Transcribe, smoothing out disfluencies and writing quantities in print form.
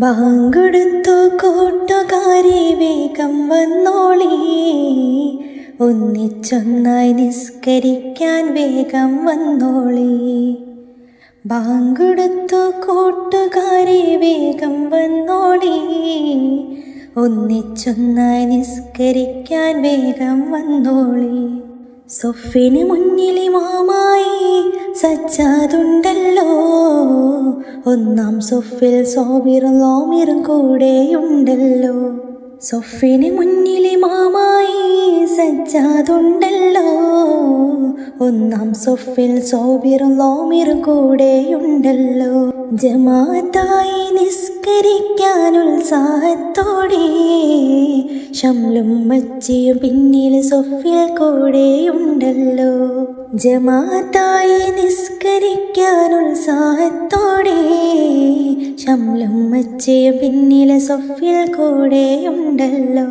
ബാങ്കൊടുത്തു കൂട്ടുകാരെ വേഗം വന്നോളി, ഒന്നിച്ചൊന്നായി നിസ്കരിക്കാൻ വേഗം വന്നോളി. ബാങ്കൊടുത്തു കൂട്ടുകാരെ വേഗം വന്നോളി, ഒന്നിച്ചൊന്നായി നിസ്കരിക്കാൻ വേഗം വന്നോളി. സൊഫിന് മുന്നിൽ ഇമാമായി സജ്ജാദുണ്ടല്ലോ, ഒന്നാം സൊഫിൽ സോബിറും ലോമിറും കൂടെയുണ്ടല്ലോ. സൊഫിന് മുന്നിൽ ഇമാമായി സജ്ജാദുണ്ടല്ലോ, ഒന്നാം സൊഫിൽ സോബിറും ലോമിറും കൂടെയുണ്ടല്ലോ. ജമാഅത്തായി നിസ്കരിക്കാൻ ഉത്സാഹത്തോടെ ശംലും മച്ചിയും പിന്നിൽ സൊഫിൽ കൂടെയുണ്ടല്ലോ. ജമാഅത്തായി നിസ്കരിക്കാൻ ഉത്സാഹത്തോടെ ശംലും മച്ചിയും പിന്നിൽ സൊഫിൽ കൂടെയുണ്ടല്ലോ.